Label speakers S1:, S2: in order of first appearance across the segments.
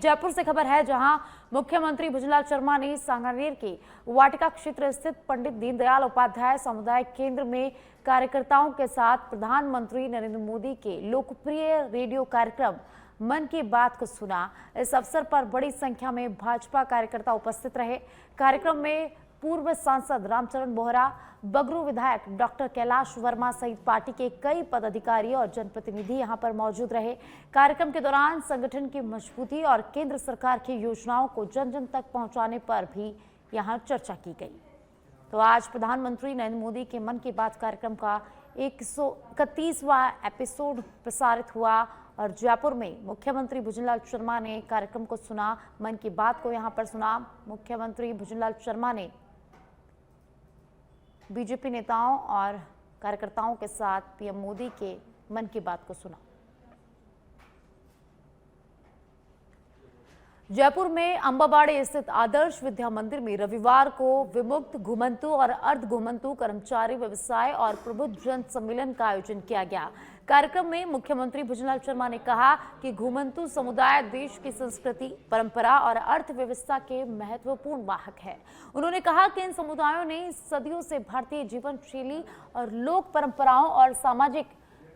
S1: जयपुर से खबर है, जहां मुख्यमंत्री भुजनलाल शर्मा ने सांगानेर के वाटिका क्षेत्र स्थित पंडित दीनदयाल उपाध्याय सामुदायिक केंद्र में कार्यकर्ताओं के साथ प्रधानमंत्री नरेंद्र मोदी के लोकप्रिय रेडियो कार्यक्रम मन की बात को सुना। इस अवसर पर बड़ी संख्या में भाजपा कार्यकर्ता उपस्थित रहे। कार्यक्रम में पूर्व सांसद रामचरण बोहरा, बगरू विधायक डॉक्टर कैलाश वर्मा सहित पार्टी के कई पदाधिकारी और जनप्रतिनिधि यहां पर मौजूद रहे। कार्यक्रम के दौरान संगठन की मजबूती और केंद्र सरकार की योजनाओं को जन जन तक पहुंचाने पर भी यहां चर्चा की गई। तो आज प्रधानमंत्री नरेंद्र मोदी के मन की बात कार्यक्रम का 131वां एपिसोड प्रसारित हुआ और जयपुर में मुख्यमंत्री भुजनलाल शर्मा ने कार्यक्रम को सुना। मन की बात को यहां पर सुना। मुख्यमंत्री भुजनलाल शर्मा ने बीजेपी नेताओं और कार्यकर्ताओं के साथ पीएम मोदी के मन की बात को सुना। जयपुर में अंबाबाड़ी स्थित आदर्श विद्या मंदिर में रविवार को विमुक्त, घुमंतु और अर्ध घुमंतु कर्मचारी व्यवसाय और प्रबुद्ध जन सम्मेलन का आयोजन किया गया। कार्यक्रम में मुख्यमंत्री भुजनलाल शर्मा ने कहा कि घुमंतु समुदाय देश की संस्कृति, परंपरा और अर्थव्यवस्था के महत्वपूर्ण वाहक है। उन्होंने कहा कि इन समुदायों ने सदियों से भारतीय जीवन शैली और लोक परंपराओं और सामाजिक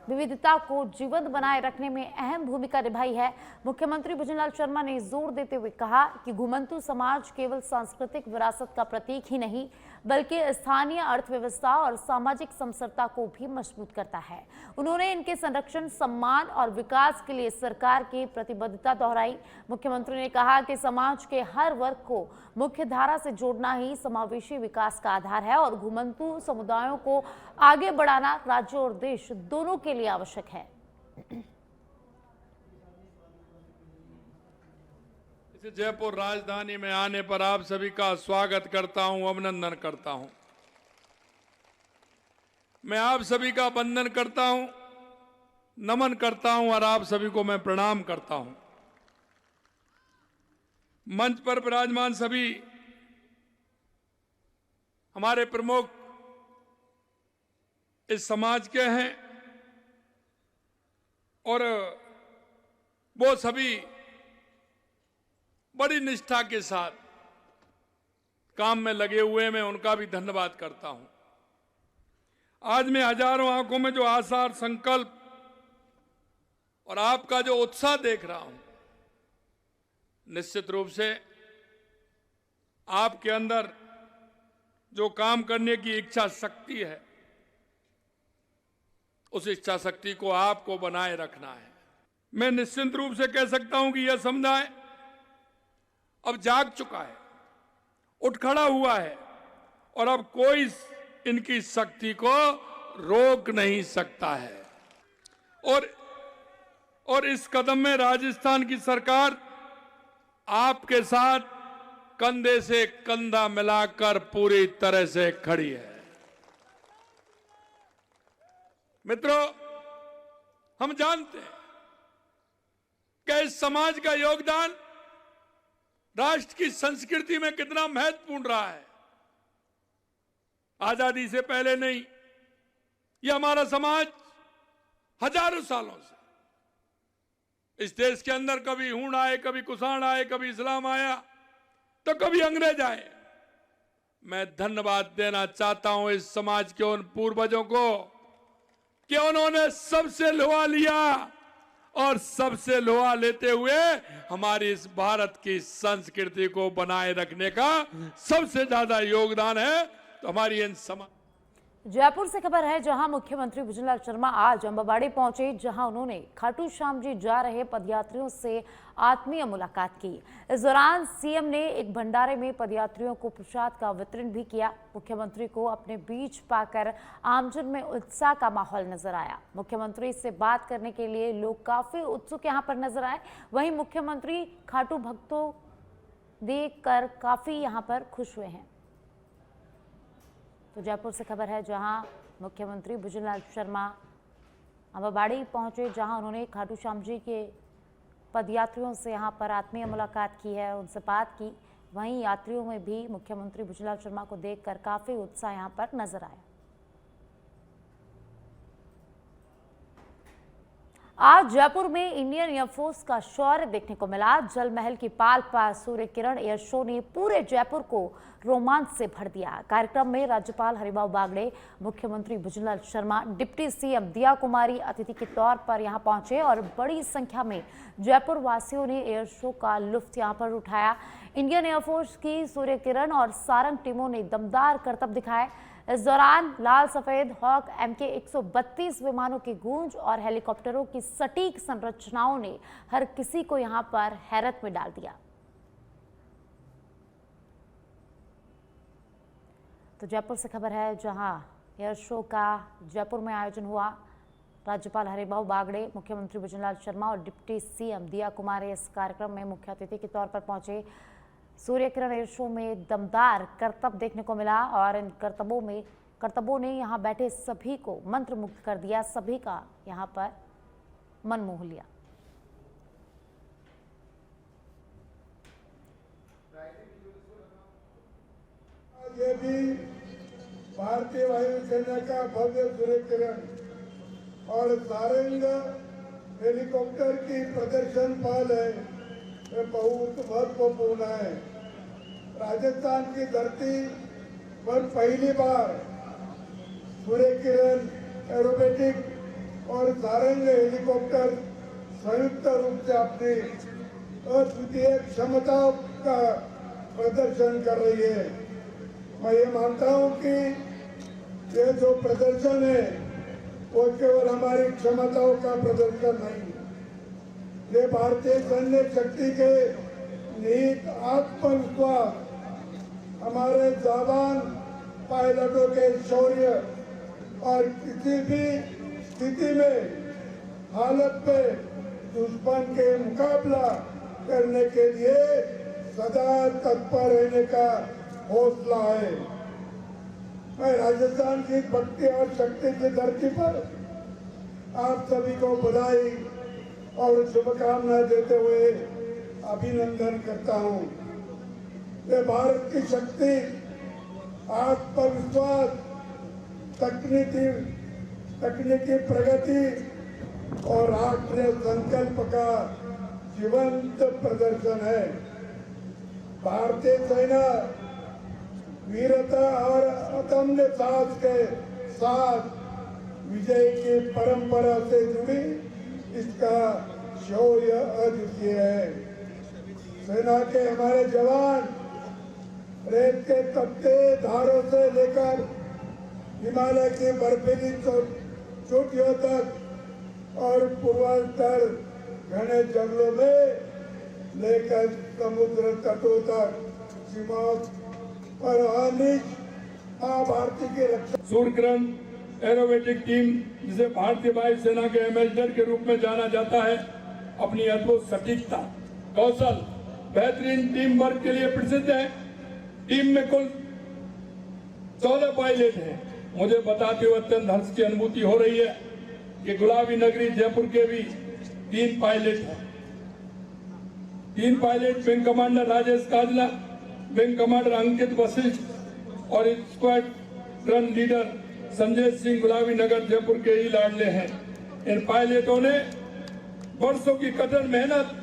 S1: विविधता को जीवंत बनाए रखने में अहम भूमिका निभाई है। मुख्यमंत्री भुजनलाल शर्मा ने जोर देते हुए कहा कि घुमंतु समाज केवल सांस्कृतिक विरासत का प्रतीक ही नहीं, बल्कि स्थानीय अर्थव्यवस्था और सामाजिक समरसता को भी मजबूत करता है। उन्होंने इनके संरक्षण, सम्मान और विकास के लिए सरकार की प्रतिबद्धता दोहराई। मुख्यमंत्री ने कहा कि समाज के हर वर्ग को मुख्य धारा से जोड़ना ही समावेशी विकास का आधार है और घुमंतु समुदायों को आगे बढ़ाना राज्य और देश दोनों के लिए आवश्यक है।
S2: इस जयपुर राजधानी में आने पर आप सभी का स्वागत करता हूं, अभिनंदन करता हूं। मैं आप सभी का वंदन करता हूं, नमन करता हूं और आप सभी को मैं प्रणाम करता हूं। मंच पर विराजमान सभी हमारे प्रमुख इस समाज के हैं और वो सभी बड़ी निष्ठा के साथ काम में लगे हुए, मैं उनका भी धन्यवाद करता हूं। आज मैं हजारों आंखों में जो आशा और संकल्प और आपका जो उत्साह देख रहा हूं, निश्चित रूप से आपके अंदर जो काम करने की इच्छा शक्ति है, उस इच्छा शक्ति को आपको बनाए रखना है। मैं निश्चित रूप से कह सकता हूं कि यह समुदाय अब जाग चुका है, उठ खड़ा हुआ है और अब कोई इनकी शक्ति को रोक नहीं सकता है। और इस कदम में राजस्थान की सरकार आपके साथ कंधे से कंधा मिलाकर पूरी तरह से खड़ी है। मित्रों, हम जानते हैं कि इस समाज का योगदान राष्ट्र की संस्कृति में कितना महत्वपूर्ण रहा है। आजादी से पहले नहीं, यह हमारा समाज हजारों सालों से इस देश के अंदर कभी हूण आए, कभी कुषाण आए, कभी इस्लाम आया तो कभी अंग्रेज आए। मैं धन्यवाद देना चाहता हूं इस समाज के उन पूर्वजों को कि उन्होंने सबसे लोहा लिया और सबसे लोहा लेते हुए हमारी इस भारत की संस्कृति को बनाए रखने का सबसे ज्यादा योगदान है। तो हमारी इन समाज।
S1: जयपुर से खबर है, जहां मुख्यमंत्री भुजनलाल शर्मा आज अंबाबाड़ी पहुंचे, जहां उन्होंने खाटू श्याम जी जा रहे पदयात्रियों से आत्मीय मुलाकात की। इस दौरान सीएम ने एक भंडारे में पदयात्रियों को प्रसाद का वितरण भी किया। मुख्यमंत्री को अपने बीच पाकर आमजन में उत्साह का माहौल नजर आया। मुख्यमंत्री से बात करने के लिए लोग काफी उत्सुक यहां पर नजर आए। वहीं मुख्यमंत्री खाटू भक्तों देखकर काफी यहां पर खुश हुए हैं। तो जयपुर से खबर है, जहां मुख्यमंत्री भुजनलाल शर्मा अंबाबाड़ी पहुंचे, जहां उन्होंने खाटू श्याम जी के पदयात्रियों से यहां पर आत्मीय मुलाकात की है, उनसे बात की। वहीं यात्रियों में भी मुख्यमंत्री भुजनलाल शर्मा को देखकर काफी उत्साह यहां पर नजर आया। आज जयपुर में इंडियन एयरफोर्स का शौर्य देखने को मिला। जल महल की पाल पर सूर्य किरण एयर शो ने पूरे जयपुर को रोमांच से भर दिया। कार्यक्रम में राज्यपाल हरिभाऊ बागड़े, मुख्यमंत्री भुजनलाल शर्मा, डिप्टी सीएम दिया कुमारी अतिथि के तौर पर यहां पहुंचे और बड़ी संख्या में जयपुर वासियों ने एयर शो का लुत्फ यहां पर उठाया। इंडियन एयरफोर्स की सूर्य किरण और सारंग टीमों ने दमदार करतब दिखाए। इस दौरान लाल सफेद हॉक MK 132 विमानों की गूंज और हेलीकॉप्टरों की सटीक संरचनाओं ने हर किसी को यहां पर हैरत में डाल दिया। तो जयपुर से खबर है, जहां एयर शो का जयपुर में आयोजन हुआ। राज्यपाल हरिभाऊ बागड़े, मुख्यमंत्री भुजनलाल शर्मा और डिप्टी सीएम दिया कुमारी इस कार्यक्रम में मुख्य अतिथि के तौर पर पहुंचे। सूर्य किरण एयर शो में दमदार करतब देखने को मिला और इन करतबों ने यहां बैठे सभी को मंत्रमुग्ध कर दिया। सभी का यहां पर मन मोह लिया।
S3: ये भी भारतीय वायुसेना का भव्य सूर्य किरण और सारंग हेलीकॉप्टर की प्रदर्शन पहल है, ये बहुत महत्वपूर्ण है। राजस्थान की धरती पर पहली बार सूर्य किरण एरोबेटिक और सारंग हेलीकॉप्टर संयुक्त रूप से अपनी अद्वितीय क्षमताओं का प्रदर्शन कर रही है। मैं ये मानता हूं कि ये जो प्रदर्शन है वो केवल हमारी क्षमताओं का प्रदर्शन नहीं, ये भारतीय सैन्य शक्ति के निहित आत्मविश्वास, हमारे जवान पायलटों के शौर्य और किसी भी स्थिति में हालत में दुश्मन के मुकाबला करने के लिए सदा तत्पर रहने का हौसला है। मैं राजस्थान की भक्ति और शक्ति की धरती पर आप सभी को बधाई और शुभकामनाएं देते हुए अभिनंदन करता हूं। ये भारत की शक्ति, आत्मविश्वास, तकनीकी प्रगति और राष्ट्रीय संकल्प का जीवंत प्रदर्शन है। भारतीय सेना वीरता और अदम्य साहस के साथ विजय की परंपरा से जुड़ी इसका शौर्य अद्वितीय है। सेना के हमारे जवान रेत के तपते धारों से लेकर हिमालय की बर्फीली चोटियों तक और पूर्वांचल घने जंगलों में लेकर समुद्र तटों तक सीमाओं पर भारतीय की रक्षा।
S2: सूर्य किरण एरोबेटिक टीम, जिसे भारतीय वायुसेना के एम्बेसडर के रूप में जाना जाता है, अपनी अद्भुत सटीकता, कौशल, बेहतरीन टीम वर्क के लिए प्रसिद्ध है। टीम में कुल 14 पायलट हैं। मुझे बताते हुए अत्यंत हर्ष की अनुभूति हो रही है कि गुलाबी नगरी जयपुर के भी 3 पायलट हैं। 3 pilot wing commander Rajesh Kajla, wing commander Ankit Vashishtha और स्क्वाड्रन लीडर संजय सिंह गुलाबी नगर जयपुर के ही लाडले हैं। इन पायलटों ने वर्षों की कठिन मेहनत,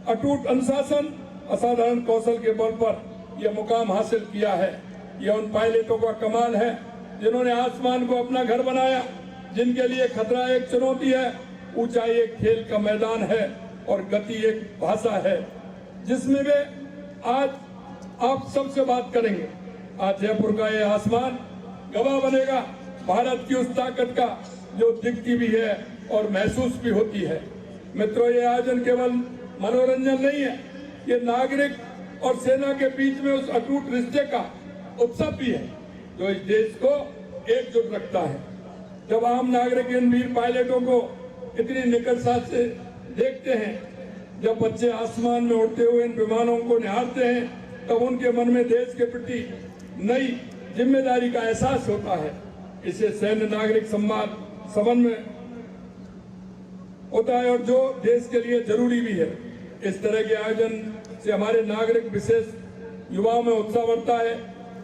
S2: अटूट अनुशासन, असाधारण कौशल के बल पर यह मुकाम हासिल किया है। यह उन पायलटों का कमाल है जिन्होंने आसमान को अपना घर बनाया, जिनके लिए खतरा एक चुनौती है, ऊंचाई एक खेल का मैदान है और गति एक भाषा है, जिसमें वे आज आप सबसे बात करेंगे। आज जयपुर का यह आसमान गवाह बनेगा भारत की उस ताकत का जो दिखती भी है और महसूस भी होती है। मित्रों, ये आयोजन केवल मनोरंजन नहीं है, ये नागरिक और सेना के बीच में उस अटूट रिश्ते का उत्सव भी है जो इस देश को एकजुट रखता है। जब आम नागरिक इन वीर पायलटों को इतनी निकटता से देखते हैं, जब बच्चे आसमान में उड़ते हुए इन विमानों को निहारते हैं, तब उनके मन में देश के प्रति नई जिम्मेदारी का एहसास होता है। इससे सैन्य नागरिक संवाद समन्वय होता है और जो देश के लिए जरूरी भी है। इस तरह के आयोजन से हमारे नागरिक, विशेष युवाओं में उत्साह बढ़ता है।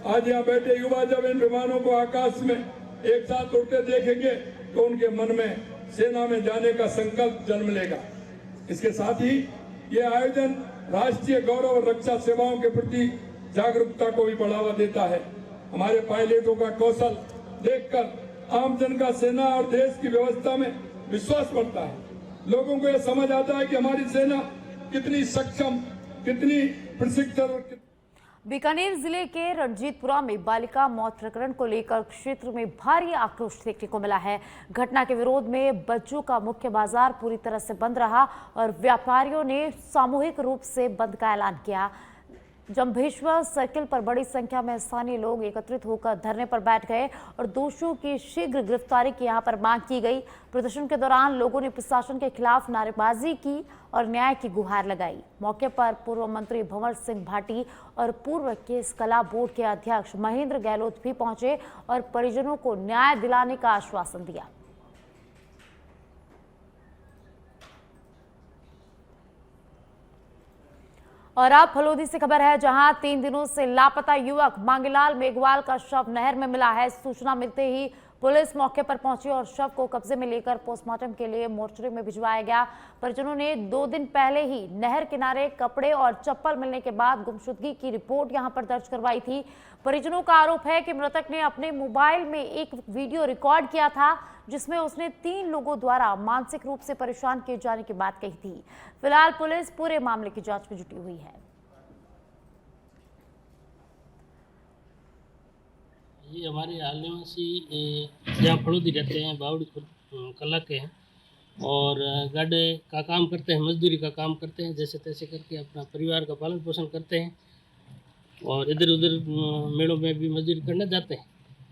S2: आज यहाँ बैठे युवा जब इन विमानों को आकाश में एक साथ उड़ते देखेंगे तो उनके मन में सेना में जाने का संकल्प जन्म लेगा। इसके साथ ही ये आयोजन राष्ट्रीय गौरव और रक्षा सेवाओं के प्रति जागरूकता को भी बढ़ावा देता है। हमारे पायलटों का कौशल देखकर आम जन का सेना और देश की व्यवस्था में विश्वास बढ़ता है। लोगों को यह समझ आता है कि हमारी सेना कितनी सक्षम, कितनी प्रशिक्षित।
S1: बीकानेर जिले के रणजीतपुरा में बालिका मौत प्रकरण को लेकर क्षेत्र में भारी आक्रोश देखने को मिला है। घटना के विरोध में बच्चों का मुख्य बाजार पूरी तरह से बंद रहा और व्यापारियों ने सामूहिक रूप से बंद का ऐलान किया। जंभेश्वर सर्किल पर बड़ी संख्या में स्थानीय लोग एकत्रित होकर धरने पर बैठ गए और दोषियों की शीघ्र गिरफ्तारी की यहां पर मांग की गई। प्रदर्शन के दौरान लोगों ने प्रशासन के खिलाफ नारेबाजी की और न्याय की गुहार लगाई। मौके पर पूर्व मंत्री भंवर सिंह भाटी और पूर्व केस कला बोर्ड के अध्यक्ष महेंद्र गहलोत भी पहुंचे और परिजनों को न्याय दिलाने का आश्वासन दिया। और अब फलोदी से खबर है, जहां 3 दिनों से लापता युवक मांगीलाल मेघवाल का शव नहर में मिला है। सूचना मिलते ही पुलिस मौके पर पहुंची और शव को कब्जे में लेकर पोस्टमार्टम के लिए मोर्चरी में भिजवाया गया। परिजनों ने 2 दिन पहले ही नहर किनारे कपड़े और चप्पल मिलने के बाद गुमशुदगी की रिपोर्ट यहां पर दर्ज करवाई थी। परिजनों का आरोप है कि मृतक ने अपने मोबाइल में एक वीडियो रिकॉर्ड किया था, जिसमें उसने 3 लोगों द्वारा मानसिक रूप से परेशान किए जाने की बात कही थी। फिलहाल पुलिस पूरे मामले की जांच में जुटी हुई है।
S4: ये हमारे हाल निवासी जहाँ फड़ोदी रहते हैं, बावड़ी कला के हैं और गाड़े का काम करते हैं, मजदूरी का काम करते हैं, जैसे तैसे करके अपना परिवार का पालन पोषण करते हैं और इधर उधर मेलों में भी मजदूरी करने जाते हैं।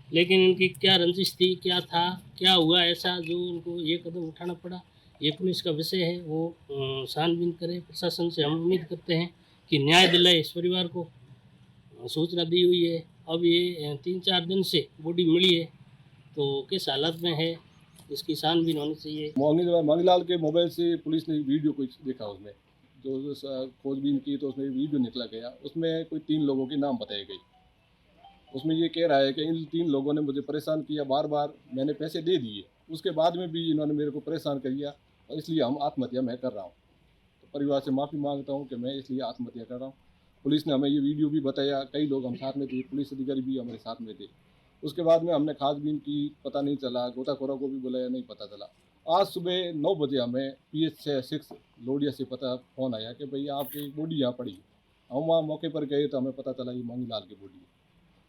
S4: लेकिन इनकी क्या रंजिश थी, क्या था, क्या हुआ ऐसा जो उनको ये कदम उठाना पड़ा, ये पुलिस का विषय है। वो छानबीन करे। प्रशासन से हम उम्मीद करते हैं कि न्याय दिलाए। इस परिवार को सूचना दी हुई है। अब ये 3-4 दिन से बॉडी मिली है, तो किस हालत में है इसकी छानबीन होनी चाहिए।
S5: मांगीलाल के मोबाइल से पुलिस ने वीडियो कुछ देखा, उसमें जो खोजबीन की तो उसमें वीडियो निकला गया। उसमें कोई 3 लोगों के नाम बताए गए। उसमें ये कह रहा है कि इन 3 लोगों ने मुझे परेशान किया, बार बार मैंने पैसे दे दिए, उसके बाद में भी इन्होंने मेरे को परेशान किया और इसलिए हम आत्महत्या मैं कर रहा हूँ। तो परिवार से माफ़ी मांगता हूँ कि मैं इसलिए आत्महत्या कर रहा हूँ। पुलिस ने हमें ये वीडियो भी बताया, कई लोग हम साथ में थे, पुलिस अधिकारी भी हमारे साथ में थे। उसके बाद में हमने खाजबीन की, पता नहीं चला, गोताखोरों को भी बुलाया, नहीं पता चला। आज सुबह 9 बजे हमें PH6 लोडिया से फ़ोन आया कि भाई आपकी बॉडी यहाँ पड़ी है। हम वहाँ मौके पर गए तो हमें पता चला ये मांगीलाल की बॉडी है।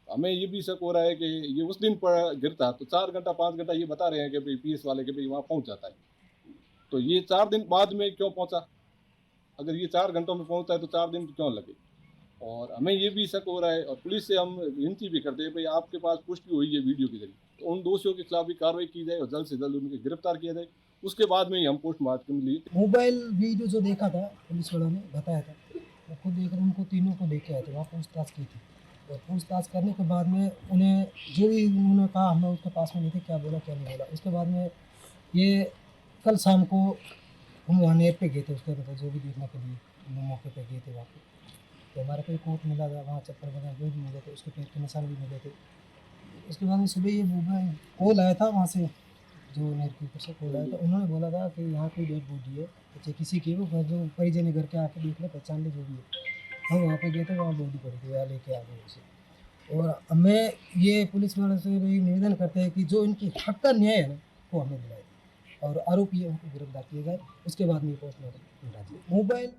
S5: हमें ये भी शक हो रहा है कि ये उस दिन पर गिरता तो 4 घंटा 5 घंटा ये बता रहे हैं कि भाई PS वाले के भाई वहाँ पहुँच जाता है, तो ये 4 दिन बाद में क्यों पहुँचा? अगर ये 4 घंटों में पहुँचता है तो 4 दिन क्यों लगे? और हमें ये भी शक हो रहा है और पुलिस से हम विनती भी करते हैं भाई आपके पास पुष्टि हुई है वीडियो के जरिए, तो उन दोषियों के खिलाफ भी कार्रवाई की जाए और जल्द से जल्द उनको गिरफ्तार किया जाए। उसके बाद में ही हम पोस्टमार्टम के लिए
S6: मोबाइल वीडियो जो देखा था, पुलिस वालों ने बताया था, वो खुद देख रहे उनको तीनों को लेके आए थे, वहाँ पूछताछ की थी और पूछताछ करने के बाद में उन्हें जो भी उन्होंने कहा हमें उसके पास में नहीं थे, क्या बोला क्या नहीं बोला। उसके बाद में ये कल शाम को हम वहाँ नेर पे गए थे, उसके मतलब जो भी देखने के लिए हम मौके पे गए थे वहाँ पे, तो हमारे कोई कोट मिला था, वहाँ चप्पल वगैरह जो भी मिले थे, उसके पैर के निशान भी मिले थे। उसके बाद में सुबह ये मोबाइल कॉल आया था वहाँ से, जो नेर के ऊपर से कॉल आया था, उन्होंने बोला था कि यहाँ कोई डेड बॉडी है, चाहे किसी की वो जो परिजन घर के आके देख ले, पहचान ले जो भी है। हम वहाँ पे गए थे, वहाँ बॉडी पड़ी थी, वहाँ लेके आ गए उसे। और हमें ये पुलिस वालों से भी निवेदन करते हैं कि जो इनकी हक का न्याय है ना, वो हमें दिलाए और आरोपी उनको गिरफ्तार किए जाए। उसके बाद में पोस्टमार्टम मोबाइल।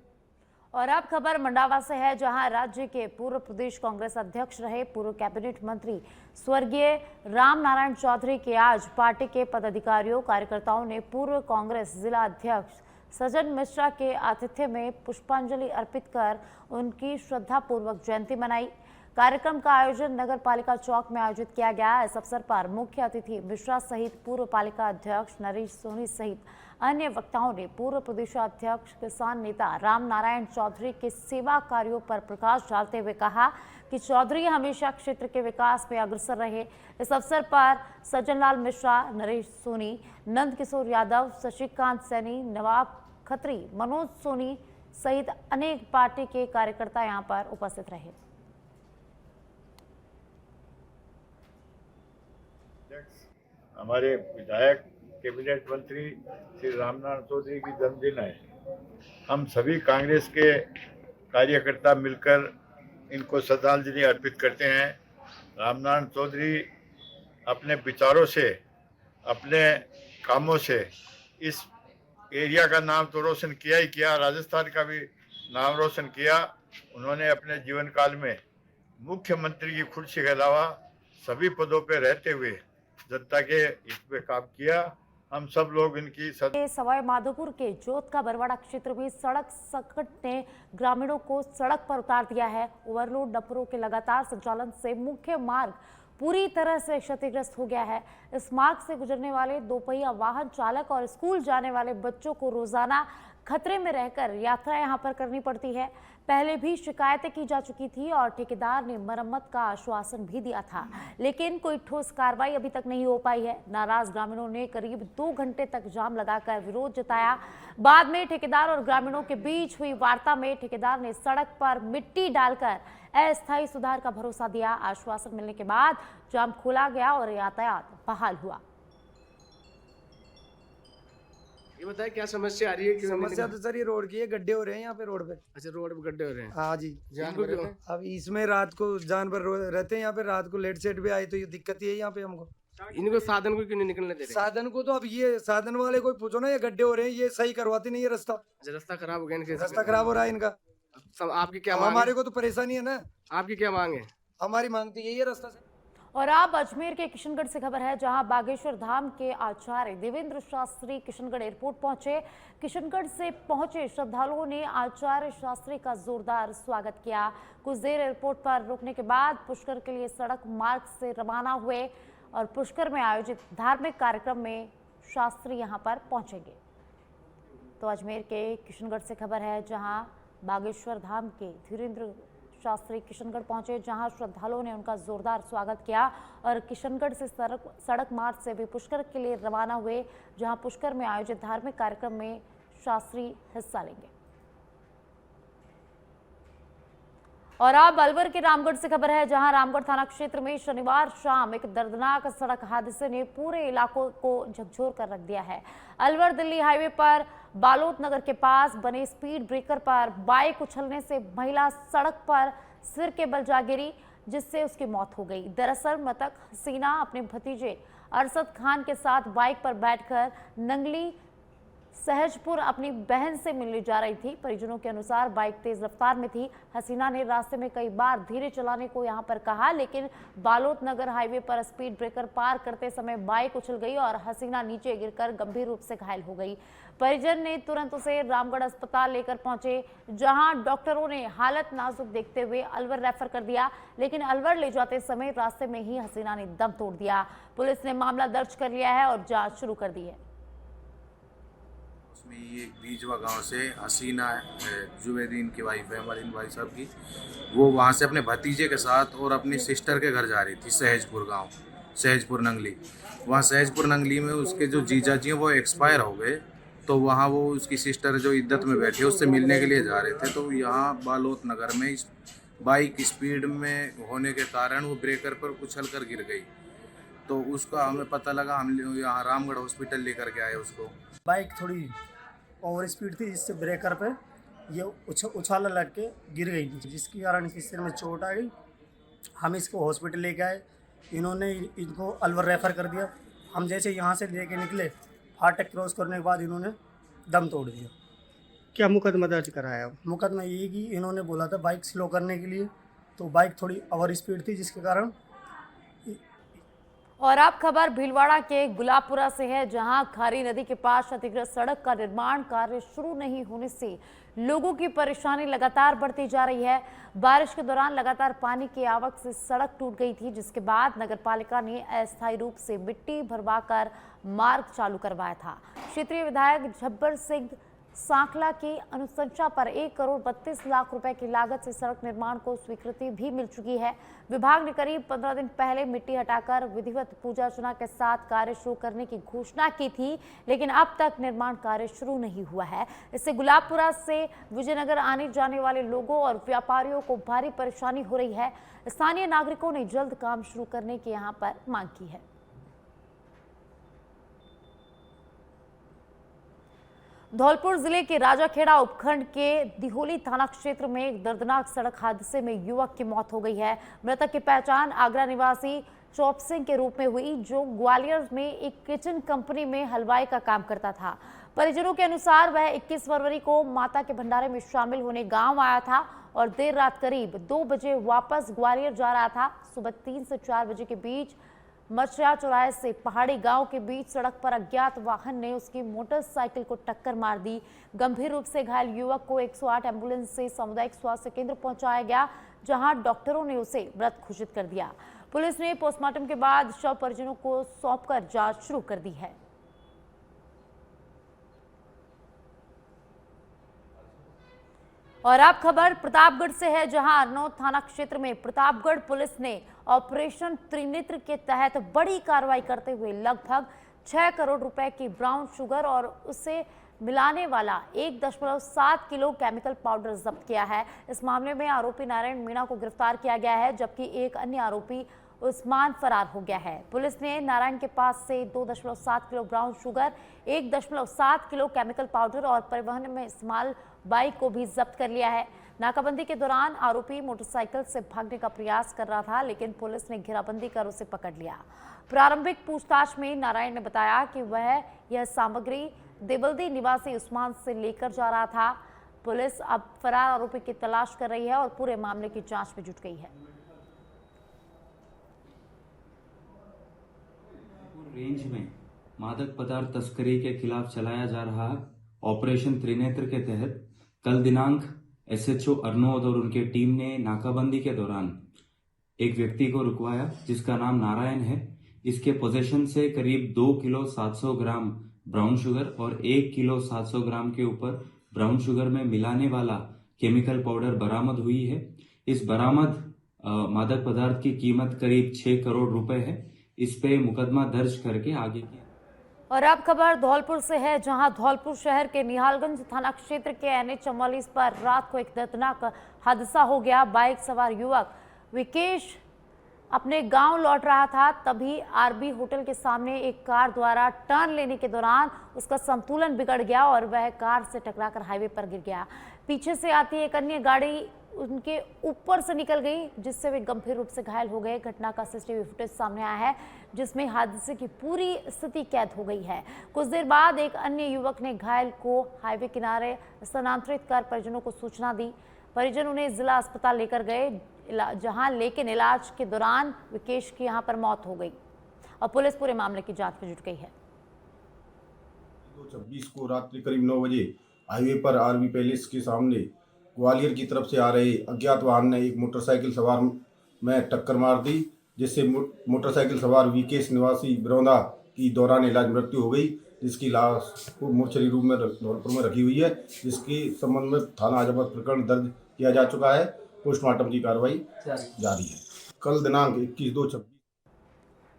S1: और अब खबर मंडावा से है, जहां राज्य के पूर्व प्रदेश कांग्रेस अध्यक्ष रहे पूर्व कैबिनेट मंत्री स्वर्गीय राम नारायण चौधरी के आज पार्टी के पदाधिकारियों कार्यकर्ताओं ने पूर्व कांग्रेस जिला अध्यक्ष सज्जन मिश्रा के आतिथ्य में पुष्पांजलि अर्पित कर उनकी श्रद्धापूर्वक जयंती मनाई। कार्यक्रम का आयोजन नगर पालिका चौक में आयोजित किया गया। इस अवसर पर मुख्य अतिथि मिश्रा सहित पूर्व पालिका अध्यक्ष नरेश सोनी सहित अन्य वक्ताओं ने पूर्व प्रदेशाध्यक्ष किसान नेता राम नारायण चौधरी के सेवा कार्यों पर प्रकाश डालते हुए कहा कि चौधरी हमेशा क्षेत्र के विकास में अग्रसर रहे। इस अवसर पर सज्जनलाल मिश्रा, नरेश सोनी, नंद किशोर यादव, शशिकांत सैनी, नवाब खत्री, मनोज सोनी सहित अनेक पार्टी के कार्यकर्ता यहां पर उपस्थित रहे।
S7: हमारे विधायक कैबिनेट मंत्री श्री रामनारायण चौधरी की जन्मदिन है। हम सभी कांग्रेस के कार्यकर्ता मिलकर इनको श्रद्धांजलि अर्पित करते हैं। रामनारायण चौधरी अपने विचारों से, अपने कामों से इस एरिया का नाम तो रोशन किया ही किया, राजस्थान का भी नाम रोशन किया। उन्होंने अपने जीवन काल में मुख्यमंत्री की कुर्सी के अलावा सभी पदों पर रहते हुए जनता के हित में काम किया। हम सब लोग इनकी
S1: सवाई माधोपुर के जोत का बरवाड़ा क्षेत्र में सड़क संकट ने ग्रामीणों को सड़क पर उतार दिया है। ओवरलोड डंपरों के लगातार संचालन से मुख्य मार्ग पूरी तरह से क्षतिग्रस्त हो गया है। इस मार्ग से गुजरने वाले दोपहिया वाहन चालक और स्कूल जाने वाले बच्चों को रोजाना खतरे में रहकर यात्रा यहां पर करनी पड़ती है। पहले भी शिकायतें की जा चुकी थी और ठेकेदार ने मरम्मत का आश्वासन भी दिया था, लेकिन कोई ठोस कार्रवाई अभी तक नहीं हो पाई है। नाराज ग्रामीणों ने करीब 2 घंटे तक जाम लगाकर विरोध जताया। बाद में ठेकेदार और ग्रामीणों के बीच हुई वार्ता में ठेकेदार ने सड़क पर मिट्टी डालकर अस्थायी सुधार का भरोसा दिया। आश्वासन मिलने के बाद जाम खोला गया और यातायात बहाल हुआ।
S8: ये बताए क्या समस्या आ रही है?
S9: समस्या तो सर ये रोड की है, गड्ढे हो रहे हैं यहाँ पे रोड पे।
S8: अच्छा, रोड पे गड्ढे हो रहे हैं।
S9: हाँ जी,
S8: जानवर क्यों?
S9: अब इसमें रात को जानवर रहते हैं यहाँ पे, रात को लेट सेट भी आए तो ये दिक्कत ही है यहाँ पे हमको।
S8: इनको साधन को क्यों नहीं निकलने दे रहे?
S9: साधन को तो अब ये साधन वाले को पूछो ना, ये गड्ढे हो रहे हैं, ये सही करवाते नहीं है रास्ता।
S8: अच्छा, रास्ता खराब हो गया इनके?
S9: रास्ता खराब हो रहा है इनका।
S8: आपकी क्या मांग है?
S9: हमारे को तो परेशानी है ना।
S8: आपकी क्या मांग है?
S9: हमारी मांग तो यही है रास्ता से।
S1: और अब अजमेर के किशनगढ़ से खबर है, जहां बागेश्वर धाम के आचार्य देवेंद्र शास्त्री किशनगढ़ एयरपोर्ट पहुंचे। किशनगढ़ से पहुंचे श्रद्धालुओं ने आचार्य शास्त्री का जोरदार स्वागत किया। कुछ देर एयरपोर्ट पर रुकने के बाद पुष्कर के लिए सड़क मार्ग से रवाना हुए और पुष्कर में आयोजित धार्मिक कार्यक्रम में शास्त्री यहां पर पहुंचेंगे। तो अजमेर के किशनगढ़ से खबर है, जहां बागेश्वर धाम के धीरेन्द्र शास्त्री किशनगढ़ पहुंचे, जहां श्रद्धालुओं ने उनका जोरदार स्वागत किया और किशनगढ़ से सड़क मार्ग से भी पुष्कर के लिए रवाना हुए, जहां पुष्कर में आयोजित धार्मिक कार्यक्रम में शास्त्री हिस्सा लेंगे। और अब अलवर के रामगढ़ से खबर है, जहां रामगढ़ थाना क्षेत्र में शनिवार शाम एक दर्दनाक सड़क हादसे ने पूरे इलाकों को झकझोर कर रख दिया है। अलवर दिल्ली हाईवे पर बालोद नगर के पास बने स्पीड ब्रेकर पर बाइक उछलने से महिला सड़क पर सिर के बल जा गिरी, जिससे उसकी मौत हो गई। दरअसल मृतक हसीना अपने भतीजे अरशद खान के साथ बाइक पर बैठकर नंगली सहजपुर अपनी बहन से मिलने जा रही थी। परिजनों के अनुसार बाइक तेज रफ्तार में थी। हसीना ने रास्ते में कई बार धीरे चलाने को यहां पर कहा, लेकिन बालोद नगर हाईवे पर स्पीड ब्रेकर पार करते समय बाइक उछल गई और हसीना नीचे गिरकर गंभीर रूप से घायल हो गई। परिजन ने तुरंत उसे रामगढ़ अस्पताल लेकर पहुंचे, जहां डॉक्टरों ने हालत नाजुक देखते हुए अलवर रेफर कर दिया, लेकिन अलवर ले जाते समय रास्ते में ही हसीना ने दम तोड़ दिया। पुलिस ने मामला दर्ज कर लिया है और जांच शुरू कर दी है।
S10: उसमें ये बीजवा गांव से हसीना जुबैदीन की वाइफ है, हमारी भाई साहब की, वो वहाँ से अपने भतीजे के साथ और अपनी सिस्टर के घर जा रही थी सहजपुर गांव, सहजपुर नंगली। वहाँ सहजपुर नंगली में उसके जो जीजा जी हैं वो एक्सपायर हो गए, तो वहाँ वो उसकी सिस्टर जो इद्दत में बैठी है उससे मिलने के लिए जा रहे थे। तो यहाँ बालोद नगर में बाइक स्पीड में होने के कारण वो ब्रेकर पर उछल कर गिर गई। तो उसका हमें पता लगा, हम यहाँ रामगढ़ हॉस्पिटल लेकर के आए उसको।
S11: बाइक थोड़ी ओवर स्पीड थी, जिससे ब्रेकर पे ये उछाला लग के गिर गई थी, जिसके कारण इसके सिर में चोट आ गई। हम इसको हॉस्पिटल लेके आए, इन्होंने इनको अलवर रेफ़र कर दिया। हम जैसे यहाँ से लेके निकले, फाटक क्रॉस करने के बाद इन्होंने दम तोड़ दिया।
S9: क्या मुकदमा दर्ज कराया?
S11: मुकदमा ये कि इन्होंने बोला था बाइक स्लो करने के लिए, तो बाइक थोड़ी ओवर स्पीड थी, जिसके कारण।
S1: और अब खबर भीलवाड़ा के गुलाबपुरा से है, जहां खारी नदी के पास क्षतिग्रस्त सड़क का निर्माण कार्य शुरू नहीं होने से लोगों की परेशानी लगातार बढ़ती जा रही है। बारिश के दौरान लगातार पानी की आवक से सड़क टूट गई थी, जिसके बाद नगरपालिका ने अस्थायी रूप से मिट्टी भरवाकर मार्ग चालू करवाया था। क्षेत्रीय विधायक झब्बर सिंह सांखला की अनुशंसा पर 1 करोड़ 32 लाख रुपए की लागत से सड़क निर्माण को स्वीकृति भी मिल चुकी है। विभाग ने करीब 15 दिन पहले मिट्टी हटाकर विधिवत पूजा अर्चना के साथ कार्य शुरू करने की घोषणा की थी, लेकिन अब तक निर्माण कार्य शुरू नहीं हुआ है। इससे गुलाबपुरा से विजयनगर आने जाने वाले लोगों और व्यापारियों को भारी परेशानी हो रही है। स्थानीय नागरिकों ने जल्द काम शुरू करने की यहाँ पर मांग की है। धौलपुर जिले के राजाखेड़ा उपखंड के दिहोली थाना क्षेत्र में एक दर्दनाक सड़क हादसे में युवक की मौत हो गई है। मृतक की पहचान आगरा निवासी चौप सिंह के रूप में हुई, जो ग्वालियर में एक किचन कंपनी में हलवाई का काम करता था। परिजनों के अनुसार वह 21 फरवरी को माता के भंडारे में शामिल होने गांव आया था और देर रात करीब 2 बजे वापस ग्वालियर जा रहा था। सुबह 3 से 4 बजे के बीच मछिया चौराहे से पहाड़ी गांव के बीच सड़क पर अज्ञात वाहन ने उसकी मोटरसाइकिल को टक्कर मार दी। गंभीर रूप से घायल युवक को 108 एम्बुलेंस से सामुदायिक स्वास्थ्य केंद्र पहुंचाया गया, जहां डॉक्टरों ने उसे मृत घोषित कर दिया। पुलिस ने पोस्टमार्टम के बाद शव परिजनों को सौंपकर जांच शुरू कर दी है। और अब खबर प्रतापगढ़ से है, जहां अरनौद थाना क्षेत्र में प्रतापगढ़ पुलिस ने ऑपरेशन त्रिनेत्र के तहत बड़ी कार्रवाई करते हुए लगभग 6 करोड़ रुपए की ब्राउन शुगर और उसे मिलाने वाला 1.7 किलो केमिकल पाउडर जब्त किया है। इस मामले में आरोपी नारायण मीणा को गिरफ्तार किया गया है, जबकि एक अन्य आरोपी उस्मान फरार हो गया है। पुलिस ने नारायण के पास से 2.7 kilo brown sugar, 1.7 kilo chemical powder और परिवहन में इस्तेमाल बाइक को भी जब्त कर लिया है। नाकाबंदी के दौरान आरोपी मोटरसाइकिल से भागने का प्रयास कर रहा था, लेकिन पुलिस ने घेराबंदी कर उसे पकड़ लिया। प्रारंभिक पूछताछ में नारायण ने बताया कि वह यह सामग्री देवल्दी निवासी उस्मान से लेकर जा रहा था। पुलिस अब फरार आरोपी की तलाश कर रही है और पूरे मामले की जांच में जुट गई है।
S12: रेंज में मादक पदार्थ तस्करी के खिलाफ चलाया जा रहा ऑपरेशन त्रिनेत्र के तहत कल दिनांक एसएचओ अरनौद और उनके टीम ने नाकाबंदी के दौरान एक व्यक्ति को रुकवाया, जिसका नाम नारायण है। इसके पोजीशन से करीब 2 किलो 700 ग्राम ब्राउन शुगर और 1 किलो 700 ग्राम के ऊपर ब्राउन शुगर में मिलाने वाला केमिकल पाउडर बरामद हुई है। इस बरामद मादक पदार्थ की कीमत करीब 6 करोड़ रुपए है। इस पे मुकदमा दर्ज करके आगे की।
S1: और अब खबर धौलपुर से है, जहां धौलपुर शहर के निहालगंज थाना क्षेत्र के NH 44 पर रात को एक दर्दनाक हादसा हो गया। बाइक सवार युवक विकेश अपने गांव लौट रहा था, तभी आरबी होटल के सामने एक कार द्वारा टर्न लेने के दौरान उसका संतुलन बिगड़ गया और वह कार से टकराकर हाईवे पर गिर गया। पीछे से आती एक अन्य गाड़ी उनके ऊपर से निकल गई, जिससे वे गंभीर रूप से घायल हो गए। घटना का सीसीटीवी फुटेज सामने आया है, जिसमें हादसे की पूरी स्थिति कैद हो गई है। कुछ देर बाद एक अन्य युवक ने घायल को हाईवे किनारे स्थानांतरित कर परिजनों को सूचना दी। परिजन उन्हें जिला अस्पताल लेकर गए, जहां लेकिन इलाज के दौरान विकेश की यहां पर मौत हो गई और पुलिस पूरे मामले की जांच में जुट गई है।
S13: 26 को रात्रि करीब 9 बजे हाईवे पर आरबी पैलेस के सामने ग्वालियर की तरफ से आ रहे अज्ञात वाहन ने एक मोटरसाइकिल सवार में टक्कर मार दी, जिससे मोटरसाइकिल सवार विकेश निवासी बिरौंदा की दौरान इलाज मृत्यु हो गई, जिसकी लाश को मोर्चरी रूप में धौलपुर में रखी हुई है। जिसके संबंध में थाना आजमगढ़ प्रकरण दर्ज किया जा चुका है। पोस्टमार्टम की कार्रवाई जारी है। कल दिनांक 21/2/26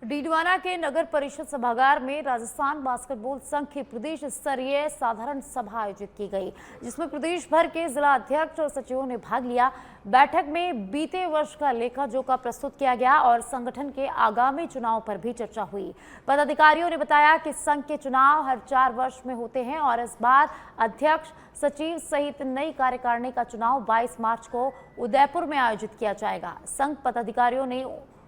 S1: डीडवाना के नगर परिषद सभागार में राजस्थान बास्केटबॉल संघ की प्रदेश स्तरीय साधारण सभा आयोजित की गई, जिसमें प्रदेश भर के जिला अध्यक्ष और सचिवों ने भाग लिया। बैठक में बीते वर्ष का लेखा जोखा प्रस्तुत किया गया और संगठन के आगामी चुनाव पर भी चर्चा हुई। पदाधिकारियों ने बताया कि संघ के चुनाव हर 4 वर्ष में होते हैं और इस बार अध्यक्ष, सचिव सहित नई कार्यकारिणी का चुनाव 22 मार्च को उदयपुर में आयोजित किया जाएगा। संघ पदाधिकारियों ने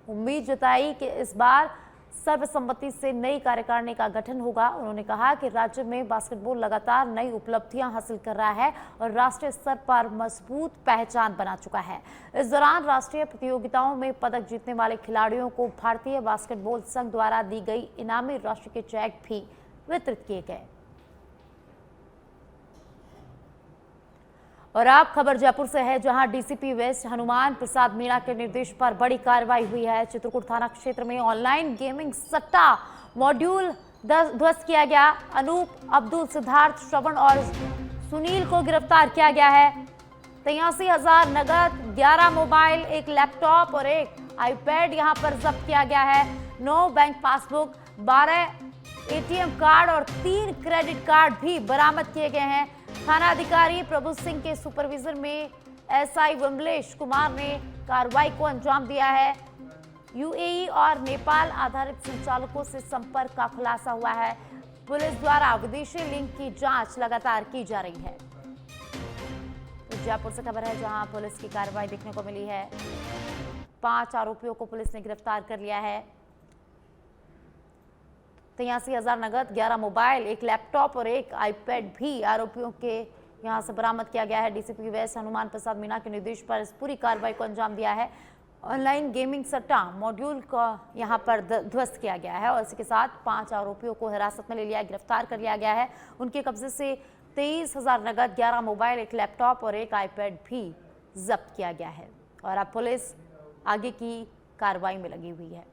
S1: उम्मीद जताई कि इस बार सर्वसम्मति से नई कार्यकारिणी का गठन होगा। उन्होंने कहा कि राज्य में बास्केटबॉल लगातार नई उपलब्धियां हासिल कर रहा है और राष्ट्रीय स्तर पर मजबूत पहचान बना चुका है। इस दौरान राष्ट्रीय प्रतियोगिताओं में पदक जीतने वाले खिलाड़ियों को भारतीय बास्केटबॉल संघ द्वारा दी गई इनामी राशि के चेक भी वितरित किए गए। और अब खबर जयपुर से है, जहां डीसीपी वेस्ट हनुमान प्रसाद मीणा के निर्देश पर बड़ी कार्रवाई हुई है। चित्रकूट थाना क्षेत्र में ऑनलाइन गेमिंग सट्टा मॉड्यूल ध्वस्त किया गया। अनूप, अब्दुल, सिद्धार्थ, श्रवण और सुनील को गिरफ्तार किया गया है। 83,000 नगद, 11 मोबाइल, 1 लैपटॉप और 1 आईपैड यहां पर जब्त किया गया है। 9 बैंक पासबुक, 12 एटीएम कार्ड और 3 क्रेडिट कार्ड भी बरामद किए गए हैं। थाना अधिकारी प्रभु सिंह के सुपरविजन में एसआई विमलेश कुमार ने कार्रवाई को अंजाम दिया है। यूएई और नेपाल आधारित संचालकों से संपर्क का खुलासा हुआ है। पुलिस द्वारा विदेशी लिंक की जांच लगातार की जा रही है। तो जयपुर से खबर है, जहां पुलिस की कार्रवाई देखने को मिली है। 5 आरोपियों को पुलिस ने गिरफ्तार कर लिया है। 83,000 नगद, 11 मोबाइल, 1 लैपटॉप और 1 आईपैड भी आरोपियों के यहां से बरामद किया गया है। डीसीपी वेस्ट हनुमान प्रसाद मीना के निर्देश पर इस पूरी कार्रवाई को अंजाम दिया है। ऑनलाइन गेमिंग सट्टा मॉड्यूल को यहां पर ध्वस्त किया गया है और इसके साथ 5 आरोपियों को हिरासत में ले लिया, गिरफ्तार कर लिया गया है। उनके कब्जे से 23,000 नगद, 11 मोबाइल, 1 लैपटॉप और 1 आईपैड भी जब्त किया गया है और अब पुलिस आगे की कार्रवाई में लगी हुई है।